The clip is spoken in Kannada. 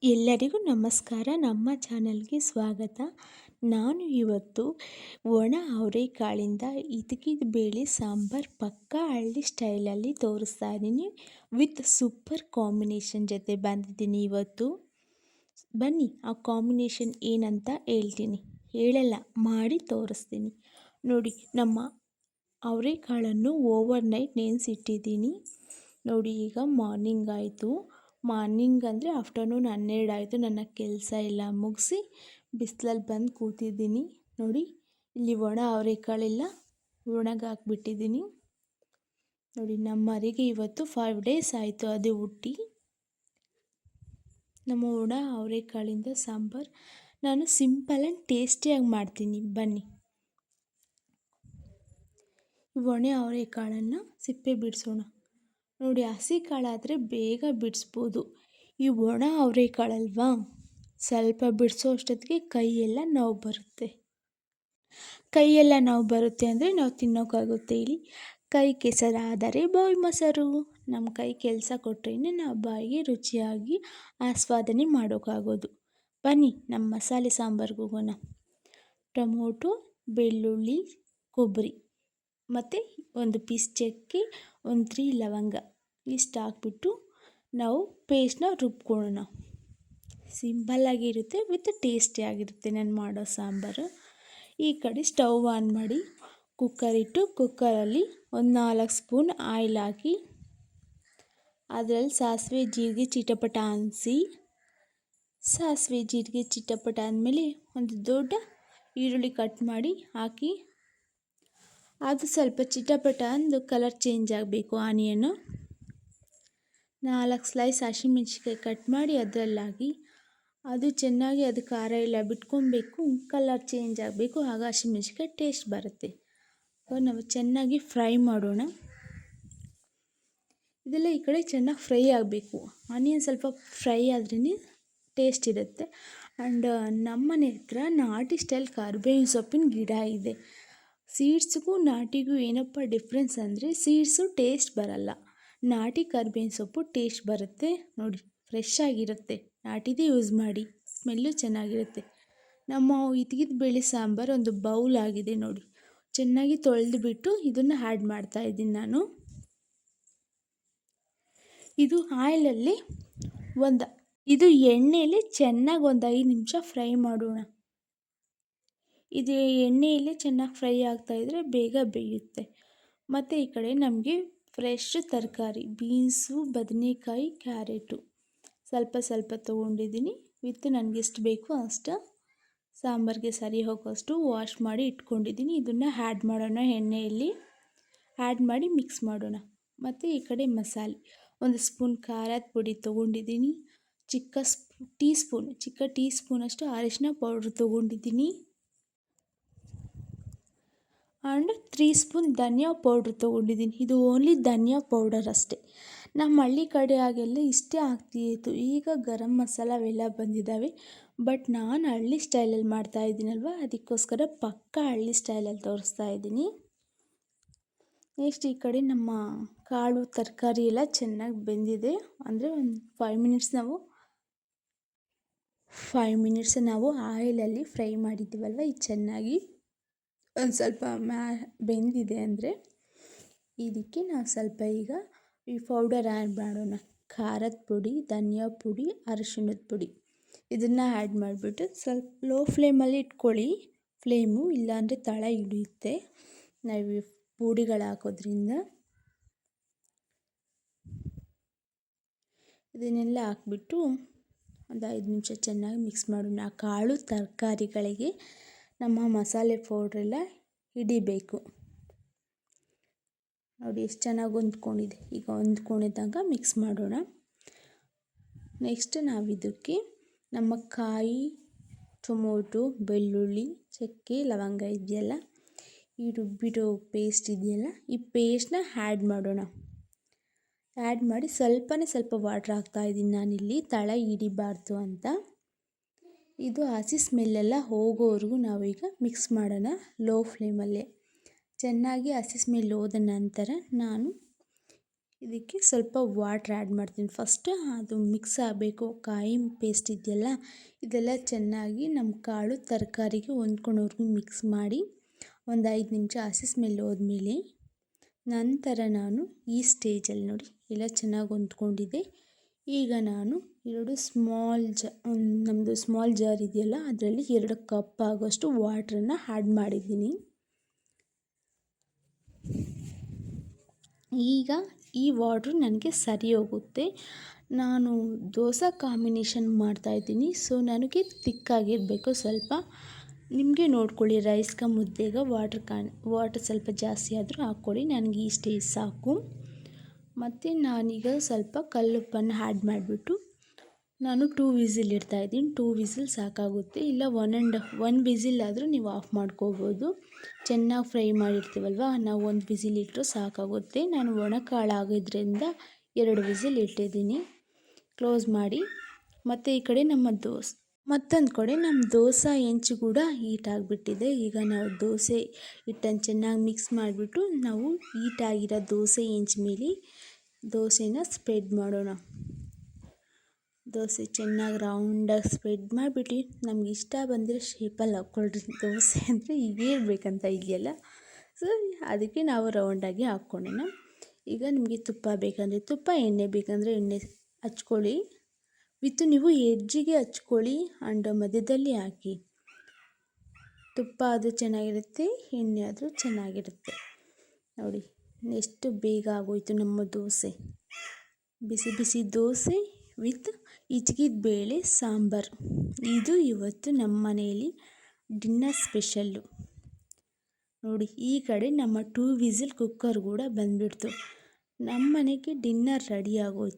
ಎಲ್ಲರಿಗೂ ನಮಸ್ಕಾರ. ನಮ್ಮ ಚಾನಲ್ಗೆ ಸ್ವಾಗತ. ನಾನು ಇವತ್ತು ಒಣ ಅವರೆಕಾಳಿಂದ ಇಟಕಿದ ಬೇಳೆ ಸಾಂಬಾರು ಪಕ್ಕಾ ಹಳ್ಳಿ ಸ್ಟೈಲಲ್ಲಿ ತೋರಿಸ್ತಾ ಇದ್ದೀನಿ. ವಿತ್ ಸೂಪರ್ ಕಾಂಬಿನೇಷನ್ ಜೊತೆ ಬಂದಿದ್ದೀನಿ ಇವತ್ತು. ಬನ್ನಿ ಆ ಕಾಂಬಿನೇಷನ್ ಏನಂತ ಹೇಳ್ತೀನಿ, ಹೇಳಲ್ಲ ಮಾಡಿ ತೋರಿಸ್ತೀನಿ. ನೋಡಿ, ನಮ್ಮ ಅವರೆಕಾಳನ್ನು ಓವರ್ ನೈಟ್ ನೆನೆಸಿಟ್ಟಿದ್ದೀನಿ. ನೋಡಿ, ಈಗ ಮಾರ್ನಿಂಗ್ ಆಯಿತು. ಮಾರ್ನಿಂಗ್ ಅಂದರೆ ಆಫ್ಟರ್ನೂನ್ 12 ಆಯಿತು. ನನ್ನ ಕೆಲಸ ಎಲ್ಲ ಮುಗಿಸಿ ಬಿಸಿಲಲ್ಲಿ ಬಂದು ಕೂತಿದ್ದೀನಿ. ನೋಡಿ, ಇಲ್ಲಿ ಒಣ ಅವರೆಕಾಳೆಲ್ಲ ಒಣಗಾಕ್ಬಿಟ್ಟಿದ್ದೀನಿ. ನೋಡಿ, ನಮ್ಮ ಮರಿಗೆ ಇವತ್ತು 5 ಡೇಸ್ ಆಯಿತು ಅದು ಹುಟ್ಟಿ. ನಮ್ಮ ಒಣ ಅವರೆಕಾಳಿಂದ ಸಾಂಬಾರು ನಾನು ಸಿಂಪಲ್ ಆ್ಯಂಡ್ ಟೇಸ್ಟಿಯಾಗಿ ಮಾಡ್ತೀನಿ. ಬನ್ನಿ, ಒಣ ಅವರೆಕಾಳನ್ನು ಸಿಪ್ಪೆ ಬಿಡಿಸೋಣ. ನೋಡಿ, ಹಸಿ ಕಾಳಾದರೆ ಬೇಗ ಬಿಡಿಸ್ಬೋದು. ಈ ಒಣ ಅವರೆಕಾಳಲ್ವಾ, ಸ್ವಲ್ಪ ಬಿಡಿಸೋ ಅಷ್ಟೊತ್ತಿಗೆ ಕೈಯೆಲ್ಲ ನೋವು ಬರುತ್ತೆ. ಕೈಯೆಲ್ಲ ನೋವು ಬರುತ್ತೆ ಅಂದರೆ ನಾವು ತಿನ್ನೋಕ್ಕಾಗುತ್ತೆ. ಇಲ್ಲಿ ಕೈ ಕೆಸರಾದರೆ ಬಾಯಿ ಮೊಸರು. ನಮ್ಮ ಕೈ ಕೆಲಸ ಕೊಟ್ಟರೆ ನಾವು ಬಾಯಿಗೆ ರುಚಿಯಾಗಿ ಆಸ್ವಾದನೆ ಮಾಡೋಕ್ಕಾಗೋದು. ಬನ್ನಿ ನಮ್ಮ ಮಸಾಲೆ ಸಾಂಬಾರ್ಗೆ ಹೋಗೋಣ. ಟೊಮೊಟೊ, ಬೆಳ್ಳುಳ್ಳಿ, ಕೊಬ್ಬರಿ ಮತ್ತು ಒಂದು ಪೀಸ್ ಚಕ್ಕೆ, ಒಂದು 3 ಲವಂಗ ಇಷ್ಟು ಹಾಕ್ಬಿಟ್ಟು ನಾವು ಪೇಸ್ಟ್ನ ರುಬ್ಕೊಳ್ಳೋಣ. ಸಿಂಪಲ್ಲಾಗಿರುತ್ತೆ ವಿತ್ ಟೇಸ್ಟಿಯಾಗಿರುತ್ತೆ ನಾನು ಮಾಡೋ ಸಾಂಬಾರು. ಈ ಕಡೆ ಸ್ಟವ್ ಆನ್ ಮಾಡಿ ಕುಕ್ಕರ್ ಇಟ್ಟು ಕುಕ್ಕರಲ್ಲಿ ಒಂದು 4 ಸ್ಪೂನ್ ಆಯಿಲ್ ಹಾಕಿ ಅದರಲ್ಲಿ ಸಾಸಿವೆ ಜೀರಿಗೆ ಚಿಟಪಟ ಅನಿಸಿ, ಸಾಸಿವೆ ಜೀರಿಗೆ ಚಿಟಪಟ ಆದಮೇಲೆ ಒಂದು ದೊಡ್ಡ ಈರುಳ್ಳಿ ಕಟ್ ಮಾಡಿ ಹಾಕಿ, ಅದು ಸ್ವಲ್ಪ ಚಿಟಪಟ ಅಂದು ಕಲರ್ ಚೇಂಜ್ ಆಗಬೇಕು. ಆನಿಯನ್ನು 4 ಸ್ಲೈಸ್ ಹಸಿಮೆಣ್ಸಿಕಾಯಿ ಕಟ್ ಮಾಡಿ ಅದರಲ್ಲಾಗಿ, ಅದು ಚೆನ್ನಾಗಿ ಅದು ಖಾರ ಎಲ್ಲ ಬಿಟ್ಕೊಬೇಕು, ಕಲರ್ ಚೇಂಜ್ ಆಗಬೇಕು, ಆಗ ಹಸಿಮೆಣ್ಸಿಕಾಯಿ ಟೇಸ್ಟ್ ಬರುತ್ತೆ. ನಾವು ಚೆನ್ನಾಗಿ ಫ್ರೈ ಮಾಡೋಣ. ಇದೆಲ್ಲ ಈ ಕಡೆ ಚೆನ್ನಾಗಿ ಫ್ರೈ ಆಗಬೇಕು. ಆನಿಯನ್ ಸ್ವಲ್ಪ ಫ್ರೈ ಆದ್ರೇ ಟೇಸ್ಟ್ ಇರುತ್ತೆ. ಆ್ಯಂಡ್ ನಮ್ಮನೆ ಹತ್ರ ನಾಟಿ ಸ್ಟೈಲ್ ಕರಿಬೇವಿನ ಸೊಪ್ಪಿನ ಗಿಡ ಇದೆ. ಸೀಡ್ಸ್ಗೂ ನಾಟಿಗೂ ಏನಪ್ಪ ಡಿಫ್ರೆನ್ಸ್ ಅಂದರೆ, ಸೀಡ್ಸು ಟೇಸ್ಟ್ ಬರಲ್ಲ, ನಾಟಿ ಕರಿಬೇವಿನ ಸೊಪ್ಪು ಟೇಸ್ಟ್ ಬರುತ್ತೆ. ನೋಡಿ, ಫ್ರೆಶ್ ಆಗಿರುತ್ತೆ. ನಾಟಿದೇ ಯೂಸ್ ಮಾಡಿ, ಸ್ಮೆಲ್ಲು ಚೆನ್ನಾಗಿರುತ್ತೆ. ನಮ್ಮ ಇಟಕಿದ ಬೇಳೆ ಸಾಂಬಾರು ಒಂದು ಬೌಲ್ ಆಗಿದೆ. ನೋಡಿ, ಚೆನ್ನಾಗಿ ತೊಳೆದುಬಿಟ್ಟು ಇದನ್ನು ಆ್ಯಡ್ ಮಾಡ್ತಾಯಿದ್ದೀನಿ ನಾನು. ಇದು ಆಯಿಲಲ್ಲಿ ಇದು ಎಣ್ಣೆಯಲ್ಲಿ ಚೆನ್ನಾಗಿ ಒಂದು 5 ನಿಮಿಷ ಫ್ರೈ ಮಾಡೋಣ. ಇದು ಎಣ್ಣೆಯಲ್ಲಿ ಚೆನ್ನಾಗಿ ಫ್ರೈ ಆಗ್ತಾಯಿದ್ರೆ ಬೇಗ ಬೇಯುತ್ತೆ. ಮತ್ತು ಈ ಕಡೆ ನಮಗೆ ಫ್ರೆಶ್ ತರಕಾರಿ ಬೀನ್ಸು, ಬದನೆಕಾಯಿ, ಕ್ಯಾರೆಟು ಸ್ವಲ್ಪ ತೊಗೊಂಡಿದ್ದೀನಿ. ವಿತ್ ನನಗೆಷ್ಟು ಬೇಕೋ ಅಷ್ಟು ಸಾಂಬಾರಿಗೆ ಸರಿ ಹೋಗೋಷ್ಟು ವಾಶ್ ಮಾಡಿ ಇಟ್ಕೊಂಡಿದ್ದೀನಿ. ಇದನ್ನು ಆ್ಯಡ್ ಮಾಡೋಣ, ಎಣ್ಣೆಯಲ್ಲಿ ಆ್ಯಡ್ ಮಾಡಿ ಮಿಕ್ಸ್ ಮಾಡೋಣ. ಮತ್ತು ಈ ಕಡೆ ಮಸಾಲೆ, 1 ಸ್ಪೂನ್ ಖಾರದ ಪುಡಿ ತೊಗೊಂಡಿದ್ದೀನಿ, ಚಿಕ್ಕ ಟೀ ಸ್ಪೂನಷ್ಟು ಅರಿಶಿನ ಪೌಡ್ರ್ ತೊಗೊಂಡಿದ್ದೀನಿ, ಆ್ಯಂಡ್ 3 ಸ್ಪೂನ್ ಧನಿಯಾ ಪೌಡ್ರ್ ತೊಗೊಂಡಿದ್ದೀನಿ. ಇದು ಓನ್ಲಿ ಧನಿಯಾ ಪೌಡರ್ ಅಷ್ಟೇ. ನಮ್ಮ ಹಳ್ಳಿ ಕಡೆ ಆಗೆಲ್ಲ ಇಷ್ಟೇ ಆಗ್ತಿತ್ತು. ಈಗ ಗರಂ ಮಸಾಲ ಅವೆಲ್ಲ ಬಂದಿದ್ದಾವೆ. ಬಟ್ ನಾನು ಹಳ್ಳಿ ಸ್ಟೈಲಲ್ಲಿ ಮಾಡ್ತಾಯಿದ್ದೀನಲ್ವ, ಅದಕ್ಕೋಸ್ಕರ ಪಕ್ಕಾ ಹಳ್ಳಿ ಸ್ಟೈಲಲ್ಲಿ ತೋರಿಸ್ತಾ ಇದ್ದೀನಿ. ನೆಕ್ಸ್ಟ್ ಈ ಕಡೆ ನಮ್ಮ ಕಾಳು ತರಕಾರಿ ಎಲ್ಲ ಚೆನ್ನಾಗಿ ಬೆಂದಿದೆ. ಅಂದರೆ ಒಂದು 5 ಮಿನಿಟ್ಸ್ ನಾವು ಆಯಿಲಲ್ಲಿ ಫ್ರೈ ಮಾಡಿದ್ದೀವಲ್ವ, ಇದು ಚೆನ್ನಾಗಿ ಒಂದು ಸ್ವಲ್ಪ ಬೆಂದಿದೆ ಅಂದರೆ ಇದಕ್ಕೆ ನಾವು ಸ್ವಲ್ಪ ಈಗ ಈ ಪೌಡರ್ ಆ್ಯಡ್ ಮಾಡೋಣ. ಖಾರದ ಪುಡಿ, ಧನಿಯಾ ಪುಡಿ, ಅರಿಶಿಣದ ಪುಡಿ ಇದನ್ನು ಆ್ಯಡ್ ಮಾಡಿಬಿಟ್ಟು ಸ್ವಲ್ಪ ಲೋ ಫ್ಲೇಮಲ್ಲಿ ಇಟ್ಕೊಳ್ಳಿ. ಫ್ಲೇಮು ಇಲ್ಲಾಂದರೆ ತಳ ಹಿಡಿಯುತ್ತೆ ನಾವು ಈ ಪುಡಿಗಳು ಹಾಕೋದ್ರಿಂದ. ಇದನ್ನೆಲ್ಲ ಹಾಕ್ಬಿಟ್ಟು ಒಂದು 5 ನಿಮಿಷ ಚೆನ್ನಾಗಿ ಮಿಕ್ಸ್ ಮಾಡೋಣ. ಆ ಕಾಳು ತರಕಾರಿಗಳಿಗೆ ನಮ್ಮ ಮಸಾಲೆ ಪೌಡ್ರೆಲ್ಲ ಹಿಡಿಬೇಕು. ನೋಡಿ ಎಷ್ಟು ಚೆನ್ನಾಗಿ ಹೊಂದ್ಕೊಂಡಿದೆ. ಈಗ ಹೊಂದ್ಕೊಂಡಿದ್ದಾಗ ಮಿಕ್ಸ್ ಮಾಡೋಣ. ನೆಕ್ಸ್ಟ್ ನಾವು ಇದಕ್ಕೆ ನಮ್ಮ ಕಾಯಿ, ಟೊಮೊಟೊ, ಬೆಳ್ಳುಳ್ಳಿ, ಚಕ್ಕೆ, ಲವಂಗ ಇದೆಯಲ್ಲ, ಈ ರುಬ್ಬಿರೋ ಪೇಸ್ಟ್ ಇದೆಯಲ್ಲ, ಈ ಪೇಸ್ಟ್ನ ಆ್ಯಡ್ ಮಾಡೋಣ. ಆ್ಯಡ್ ಮಾಡಿ ಸ್ವಲ್ಪ ವಾಟ್ರ್ ಹಾಕ್ತಾಯಿದ್ದೀನಿ ನಾನಿಲ್ಲಿ, ತಳ ಹಿಡಿಬಾರ್ದು ಅಂತ. ಇದು ಹಸಿ ಸ್ಮೆಲ್ಲೆಲ್ಲ ಹೋಗೋವರೆಗೂ ನಾವೀಗ ಮಿಕ್ಸ್ ಮಾಡೋಣ ಲೋ ಫ್ಲೇಮಲ್ಲೇ. ಚೆನ್ನಾಗಿ ಹಸಿ ಸ್ಮೆಲ್ ಹೋದ ನಂತರ ನಾನು ಇದಕ್ಕೆ ಸ್ವಲ್ಪ ವಾಟ್ರ್ ಆ್ಯಡ್ ಮಾಡ್ತೀನಿ. ಫಸ್ಟ್ ಅದು ಮಿಕ್ಸ್ ಆಗಬೇಕು. ಕಾಯಿ ಪೇಸ್ಟ್ ಇದೆಯಲ್ಲ, ಇದೆಲ್ಲ ಚೆನ್ನಾಗಿ ನಮ್ಮ ಕಾಳು ತರಕಾರಿಗೆ ಹೊಂದ್ಕೊಳ್ಳೋವರೆಗೂ ಮಿಕ್ಸ್ ಮಾಡಿ ಒಂದು 5 ನಿಮಿಷ ಹಸಿ ಸ್ಮೆಲ್ ಹೋದ್ಮೇಲೆ ನಂತರ ನಾನು ಈ ಸ್ಟೇಜಲ್ಲಿ ನೋಡಿ ಎಲ್ಲ ಚೆನ್ನಾಗಿ ಹೊಂದ್ಕೊಂಡಿದೆ. ಈಗ ನಾನು 2 ನಮ್ಮದು ಸ್ಮಾಲ್ ಜಾರ್ ಇದೆಯಲ್ಲ, ಅದರಲ್ಲಿ 2 ಕಪ್ ಆಗೋಷ್ಟು ವಾಟ್ರನ್ನು ಆ್ಯಡ್ ಮಾಡಿದ್ದೀನಿ. ಈಗ ಈ ವಾಟ್ರು ನನಗೆ ಸರಿ ಹೋಗುತ್ತೆ. ನಾನು ದೋಸೆ ಕಾಂಬಿನೇಷನ್ ಮಾಡ್ತಾಯಿದ್ದೀನಿ, ಸೊ ನನಗೆ ತಿಕ್ಕಾಗಿರಬೇಕು ಸ್ವಲ್ಪ. ನಿಮಗೆ ನೋಡ್ಕೊಳ್ಳಿ, ರೈಸ್ಗೆ ಮುದ್ದೆಗೆ ವಾಟ್ರ್ ಸ್ವಲ್ಪ ಜಾಸ್ತಿ ಆದರೂ ಹಾಕ್ಕೊಳ್ಳಿ. ನನಗೆ ಈ ಸ್ಟೇಜ್ ಸಾಕು. ಮತ್ತು ನಾನೀಗ ಸ್ವಲ್ಪ ಕಲ್ಲುಪ್ಪನ್ನು ಆ್ಯಡ್ ಮಾಡಿಬಿಟ್ಟು ನಾನು 2 ವಿಸಿಲ್ ಇಡ್ತಾಯಿದ್ದೀನಿ. 2 ವಿಸಿಲ್ ಸಾಕಾಗುತ್ತೆ, ಇಲ್ಲ 1 ವಿಸಿಲ್ ಆದರೂ ನೀವು ಆಫ್ ಮಾಡ್ಕೋಬೋದು. ಚೆನ್ನಾಗಿ ಫ್ರೈ ಮಾಡಿರ್ತೀವಲ್ವ, ನಾವು 1 ವಿಸಿಲ್ ಇಟ್ಟರು ಸಾಕಾಗುತ್ತೆ. ನಾನು ಒಣಕಾಳು ಆಗಿದ್ದರಿಂದ 2 ವಿಸಿಲ್ ಇಟ್ಟಿದ್ದೀನಿ. ಕ್ಲೋಸ್ ಮಾಡಿ. ಮತ್ತು ಈ ಕಡೆ ಮತ್ತೊಂದು ಕಡೆ ನಮ್ಮ ದೋಸೆ ಹೆಂಚು ಕೂಡ ಹೀಟ್ ಆಗಿಬಿಟ್ಟಿದೆ. ಈಗ ನಾವು ದೋಸೆ ಹಿಟ್ಟನ್ನು ಚೆನ್ನಾಗಿ ಮಿಕ್ಸ್ ಮಾಡಿಬಿಟ್ಟು ನಾವು ಹೀಟಾಗಿರೋ ದೋಸೆ ಹೆಂಚು ಮೇಲೆ ದೋಸೆನ ಸ್ಪ್ರೆಡ್ ಮಾಡೋಣ. ದೋಸೆ ಚೆನ್ನಾಗಿ ರೌಂಡಾಗಿ ಸ್ಪ್ರೆಡ್ ಮಾಡಿಬಿಟ್ಟು ನಮ್ಗೆ ಇಷ್ಟ ಬಂದಿರೋ ಶೇಪಲ್ಲಿ ಹಾಕ್ಕೊಳ್ರಿ. ದೋಸೆ ಅಂದರೆ ಹೀಗೇ ಇರಬೇಕಂತ ಇದೆಯಲ್ಲ, ಸೊ ಅದಕ್ಕೆ ನಾವು ರೌಂಡಾಗಿ ಹಾಕ್ಕೊಳ್ಳೋಣ. ಈಗ ನಿಮಗೆ ತುಪ್ಪ ಬೇಕಂದರೆ ತುಪ್ಪ, ಎಣ್ಣೆ ಬೇಕಂದರೆ ಎಣ್ಣೆ ಹಚ್ಕೊಳ್ಳಿ. ನೀವು ಎಡ್ಜಿಗೆ ಹಚ್ಕೊಳ್ಳಿ ಆ್ಯಂಡ್ ಮಧ್ಯದಲ್ಲಿ ಹಾಕಿ. ತುಪ್ಪ ಆದರೂ ಚೆನ್ನಾಗಿರುತ್ತೆ, ಎಣ್ಣೆ ಆದರೂ ಚೆನ್ನಾಗಿರುತ್ತೆ. ನೋಡಿ ಎಷ್ಟು ಬೇಗ ಆಗೋಯಿತು ನಮ್ಮ ದೋಸೆ. ಬಿಸಿ ಬಿಸಿ ದೋಸೆ ವಿತ್ ಹಿಚ್ಕಿದ ಬೇಳೆ ಸಾಂಬಾರು. ಇದು ಇವತ್ತು ನಮ್ಮ ಮನೆಯಲ್ಲಿ ಡಿನ್ನರ್ ಸ್ಪೆಷಲ್ಲು. ನೋಡಿ ಈ ಕಡೆ ನಮ್ಮ 2 ವಿಸಿಲ್ ಕುಕ್ಕರ್ ಕೂಡ ಬಂದುಬಿಡ್ತು. ನಮ್ಮ ಮನೆಗೆ ಡಿನ್ನರ್ ರೆಡಿ ಆಗೋಯ್ತು.